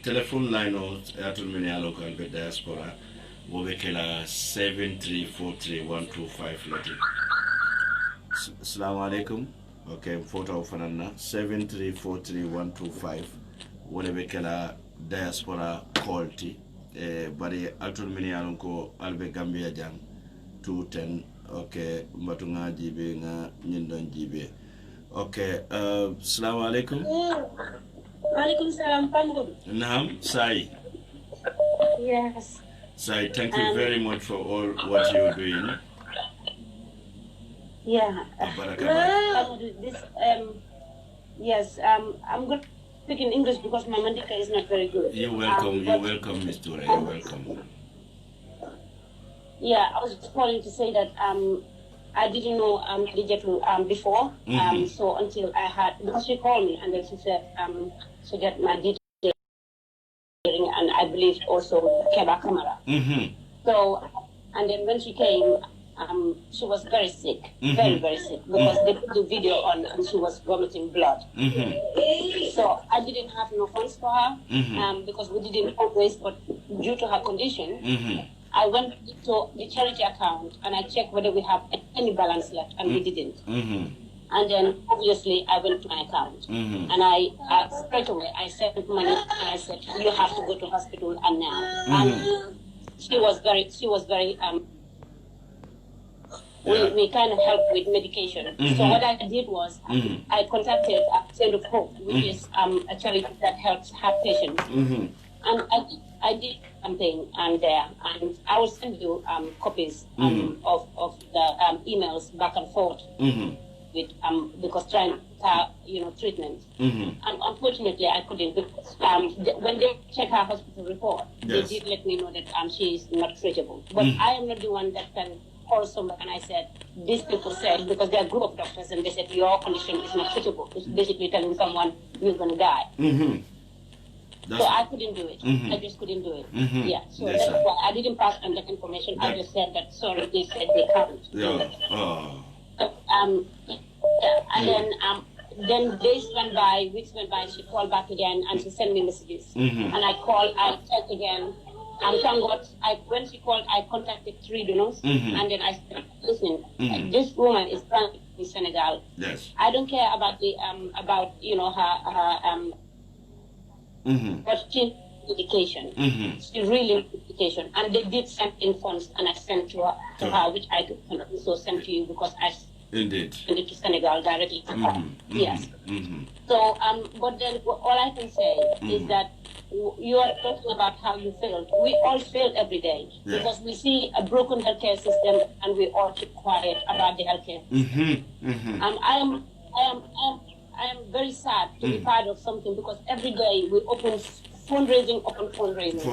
telephone line o atul min ya local be diaspora wo be kala 7343125 lati assalamu alaikum okay photo fanana 7343125 wo be kala diaspora callti bari atul min ya ko albe Gambia jang 210 okay mbatunga jibe nga nyindon jibe okay assalamu alaikum. Alaikum salam Pamgo. Naam Sai. Yes. Sai, thank you very much for all what you're doing. Yeah. This yes, I'm going to speak in English because my Mandika is not very good. You're welcome, Ms. Tura, you're welcome. Yeah, I was just calling to say that I didn't know Digital before. So until I had, because she called me and then she said she got my details and I believe also Keba Kamara. So and then when she came, she was very sick, very sick, because they put the video on and she was vomiting blood. So I didn't have no funds for her because we didn't always, but due to her condition, I went to the charity account and I checked whether we have any balance left, and we didn't. And then obviously I went to my account and I straight away I sent money and I said you have to go to hospital and now. And she was very we kind of helped with medication. So what I did was I contacted Send of Hope, which is a charity that helps heart patients. And I did something and I will send you copies of the emails back and forth. with because trying treatment. And unfortunately, I couldn't because when they check her hospital report, they did let me know that she is not treatable. But I am not the one that can call someone and I said, these people said, because they're a group of doctors and they said, your condition is not treatable. It's basically telling someone you're going to die. So I couldn't do it. I just couldn't do it. Yeah. So that's why I didn't pass on that information. I just said that, sorry, they said they can't. And then days went by, weeks went by, she called back again and she sent me messages. And I called, I checked again. Thank God, when she called, I contacted 3 donors. And then I said, listen, this woman is trying in Senegal. Yes. I don't care about the, her but she education. She really needs education. And they did send in funds and I sent to her, which I could also send to you because I sent it to Senegal directly to her. Yes. So, but then all I can say is that you are talking about how you failed. We all fail every day because we see a broken healthcare system and we all keep quiet about the healthcare. I am very sad to be part of something because every day we open fundraising.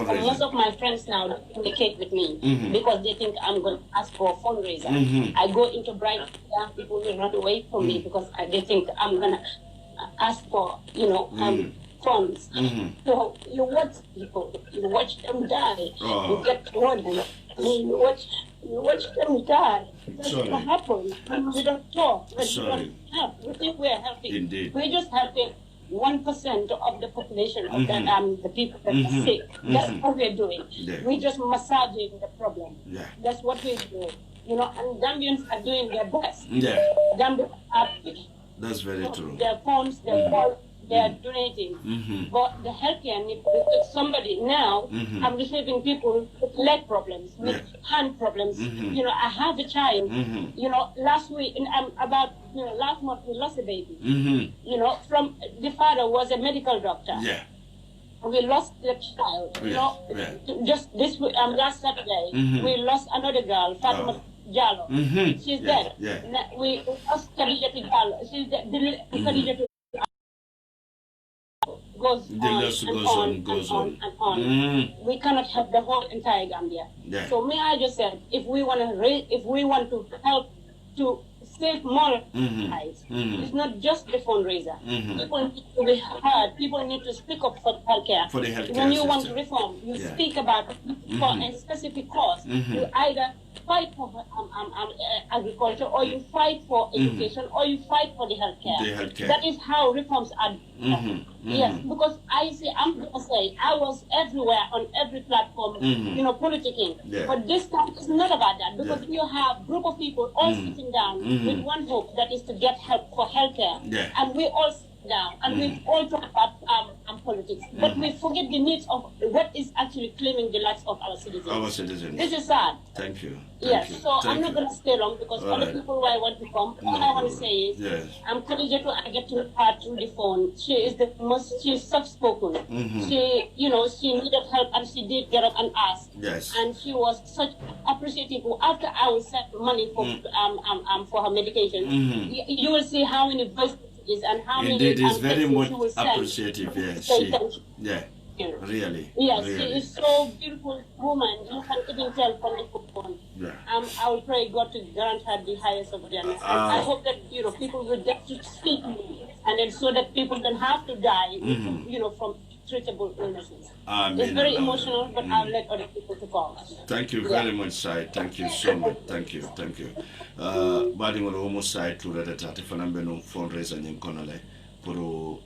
And most of my friends now communicate with me because they think I'm going to ask for a fundraiser. I go into Bright, people will run away from me because they think I'm going to ask for, funds. So you watch people, you watch them die, you get one, you watch them die. That's what happens when we don't talk, when we don't help. We think we're helping. Indeed. We're just helping 1% of the population of the people that are sick. That's what we're doing. We're just massaging the problem. That's what we're doing. And Gambians are doing their best. Gambians are that's very true. Their phones, their calls, they are donating. But the healthcare needs somebody now. I'm receiving people with leg problems, with hand problems. I have a child. Last week, last month we lost a baby. From the father was a medical doctor. We lost the child. Just this week, last Saturday, we lost another girl, Fatima Jallo. She's dead. We lost Khadija Jallo. She's dead. Khadija goes on. We cannot help the whole entire Gambia. So may I just say, if we want to help to save more lives, it's not just the fundraiser. People need to be heard. People need to speak up for healthcare. When you want to reform, you speak about for a specific cause. You either fight for agriculture, or you fight for education, or you fight for the healthcare. That is how reforms are done. Yes, because I'm going to say, I was everywhere on every platform, politicking. But this time it's not about that, because you have a group of people all sitting down with one hope, that is to get help for healthcare. And we all sit down and we all talk about politics, but we forget the needs of what is actually claiming the lives of our citizens. This is sad. Thank you. I'm not going to stay long because other people who I want to come. All I want to say is, I'm Khadija, I get to her through the phone. She's soft-spoken. She needed help and she did get up and ask. And she was such appreciative. After I will send money for her medication, you will see how many voices is and how many. Indeed, is very much appreciative. Really. Yes, she is so beautiful woman. You can even tell from the phone. I will pray God to grant her the highest of jannahs. I hope that people will get to speak, and then so that people don't have to die, from treatable illnesses. It's very emotional, but I'll let other people to call. Thank you very much, Sai. Thank you so much. Thank you. Badingolo homo Sai to the tati fanambeno fundraiser in Konole pour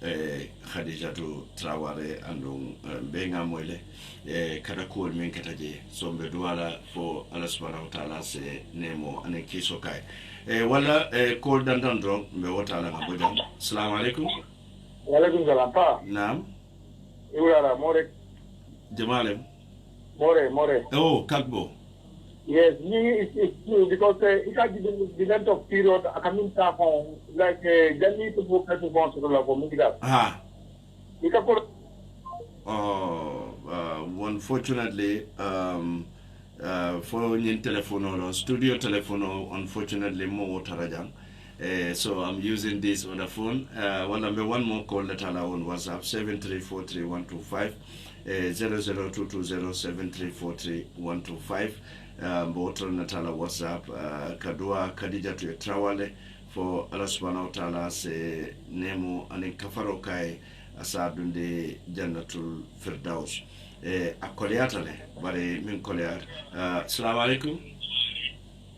Khadija to Traore and Benga Moile Karakul Minkataje, so Beduala for Alasmara Hotala se Nemo and Kisokai. Wala cold and drunk, Mewatala Abuja. Salam alaikum. Walaikum salam. Naam. Iwara more. Jamalem. More. Oh, Kagbo. Yes, it's true because it has the length of period I can mean like Jani to book as one sort of Miga. Unfortunately, for your telephone or studio telephone, unfortunately, more Tarajang. So I'm using this on the phone. Number one more call that I on WhatsApp 7343125 002207343 Botra Natala WhatsApp Kadua Khadija to Trawale for Allah subhanahu wa ta'ala se nemo anin kafaro kai asadunde Jannatul Firdaus. Akoliata le bare min koliat. Assalamu alaikum.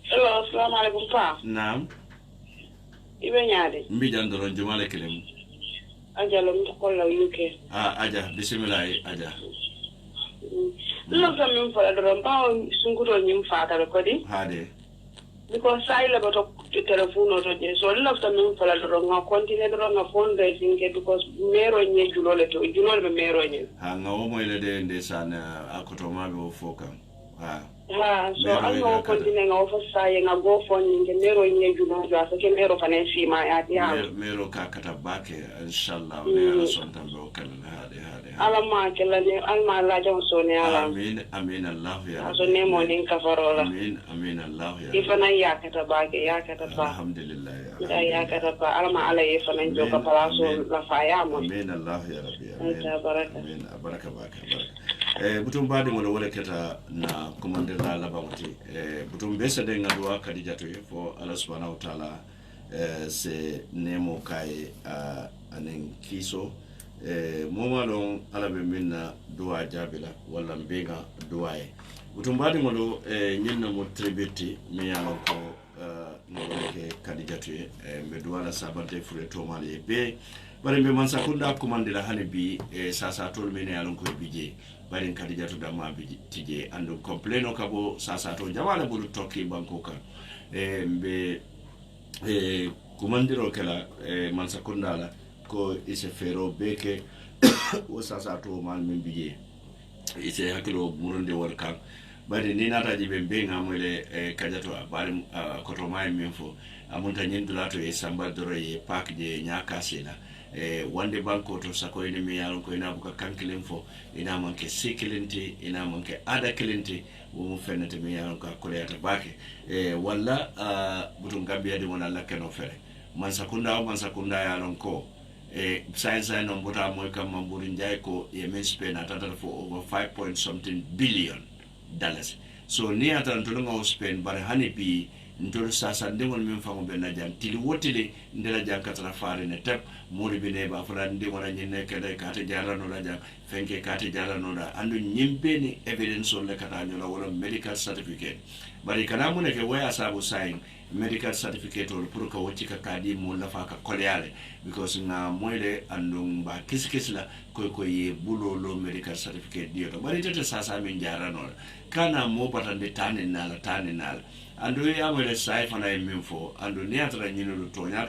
Hello, assalamu alaikum pa. Naam. Ibe nyaade. Mbi jandoro jumale kelem. Aja lo mkola UK. Aja bismillah aja. Lo min fala do ba sunguro nyim faata ko di. Hade. Because sai la bato telephone to je so lo min fala do nga continue do nga fundraising ke because mero nye julole to julole be mero nye. Ha nga o mo ile de ndesana akotoma be ofoka. So I'm not continuing over saying a go for Nero in Juno, just a Mero Fanesi, my idea. Mero Kakatabake, inshallah, Nera Sontan Broken. Alamakel and Alma Lajon Sonia. Amin, Allah. As a name on in Cavarola. Amin, Allah. If an Ayakatabake, Yakatapa. Alhamdulillah. Yakatapa, Alma Alay, and Joka Palaso, Lafayam. Amin, Allah. Amin, Barakabaka. Butum badi mo wala keta na commander la labawti butum besa de ngadwa Khadija to for Allah subhanahu wa ta'ala se nemo kai anen kiso moma don ala be minna duwa jabila wala mbega duwa butum badi mo nyinna mo tribute mi yalo ko no ke Khadija to be duwa la sabante fure to mali be bare be man sakunda commandera hanibi sasa tol mene yalon ko bije bare Khadija to dama bije tije andu complain kabo sasa to jawala bulu tokki banko kan be commandero kala man sakunda la ko ise fero beke o sasa to man min bije ise hakilo muronde wal kan bare ni nata jibe be ngamele kajato bare koto may min fo amunta nyindula to e samba doro e pak je nyaka sela wande banko to sako ene mi yalon ko ina buka kankilen fo ina manke sikilenti ina manke ada kilenti wo fenete mi yalon ko koleyata bake walla butun gambia de wona lakeno fere man sakunda yalon ko science no bota moy kam mamburi njay ko yemen spend atata for over 5 point something billion dollars so ni atan to ngo spend bare hanibi ntol sasa ndengol min fango be na jam tili wotile ndela jam katara faare ne tap mori bi ne ba fara ndengol nyine kede kate jarano la jam fenke kate jarano la andu nyimbe ni evidence on le kata nyola wala medical certificate bari kana mun ke waya sabu sign medical certificate or pour ka woti ka kadi mo la fa ka koleale because na moyle andum ba kiskisla ko ye bulo lo medical certificate dio bari tete sasa min jarano kana mo batande tane nala andu ya wele sai fana minfo andu ne atara nyino tonya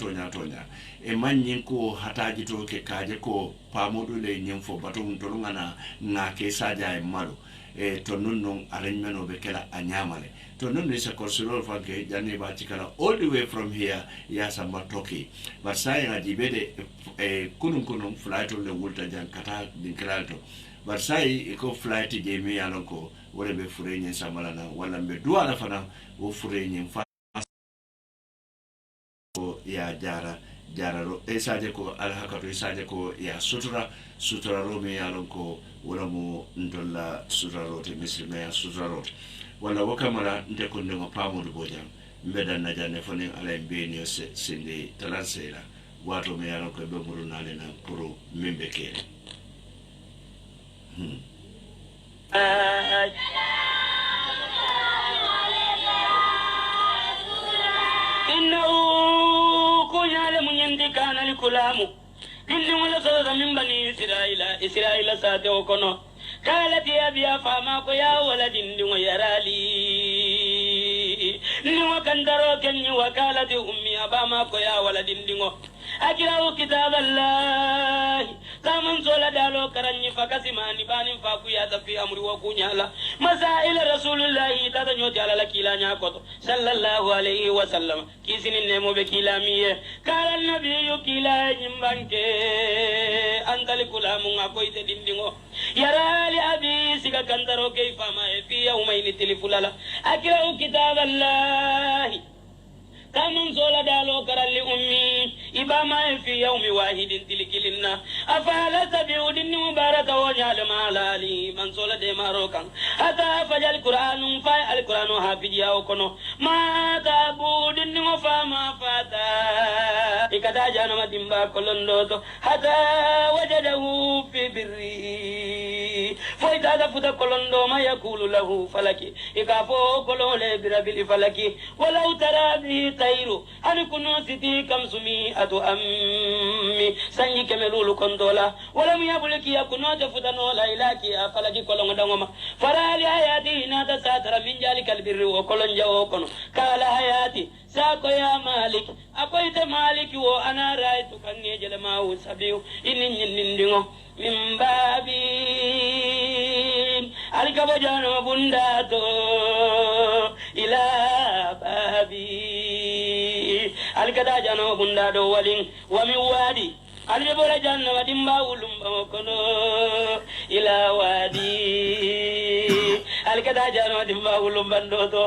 e manyin ko hataji to ke kaje ko pamodu le nyimfo batum to ngana na ke saja e malu to nunnon arrangement obe kala anyamale to nunno is a consular fanke janne ba tikala all the way from here ya samba toki but sai na dibede kunun flight le wulta jan kata dinkralto but sai ko flight je mi alonko wala be furenye samalana wala be duala fana wo furenye fa ya jara ro esaje ko alhakato esaje ko ya sutura ro me alonko wala mo ndolla sutura ro te mislime ya sutura ro wala wakamara nte ko ndego pamudu bojam mbeda na jane fone ala mbeni o sinde talansela wato me alonko be muru nale na puro membe kere إنه كجال من يندكان الكلام إنه لصدق من بني إسرائيل ساتي وكنو قالت يا بيا فاماكو يا ولد إنه يرالي إنه كندرو كني وكالت أمي أباماكو يا ولد إنه أجروا كتاب الله كمن زول دالو كرني فكسماني باني فاكو يا تفي أمري وكونيالا مسائل رسول الله تدنيو تعالى لكيلا نياكوتو صلى الله عليه وسلم كيسين النمو بكيلامية قال النبي كيلا نمبانك أنت لكلا مونغا كويت ديندينغو يرى لأبي سيكا كندرو كيف ما في يومين تلفلالا أجروا كتاب الله كمن زول دالو كرالي أمي إباما في يوم واحد تلكلنا أفعل سبيود مبارك ونعل مالالي من زول دي ماروكا حتى فجل القرآن فاي القرآن حافظ يوكنو ما تابود وفاما فاتا إكتا جانا مدنبا كلندوتو حتى وجده في بري فإذا دفت كلندو ما يقول له فلكي إكافو كلو لبربل فلكي ولو ترى به تيرو أن كنو ستي كم سمي أتو أمي سنجي كملولو كندولا ولم يبلك يكونو تفتنو لا إلاكي أفلكي كلو دنوما فرالي حياتي ناتا ساتر من جالك البر وكلن جاوكنو قال حياتي ساكو يا مالك أقويت مالك وأنا رأيت كن يجل ما سبيو إني نندنو من بابين ألك بجانو بنداتو إلى بابي ألك داجانو بنداتو ولين ومن وادي ألك بجانو ودنبا ولنبا إلى وادي ألك داجانو ودنبا ولنبا دوتو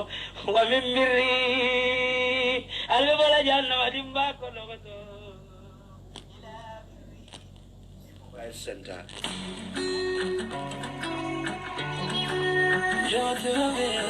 ومن مري ألك بجانو ودنبا كنوتو Center. Yo te veo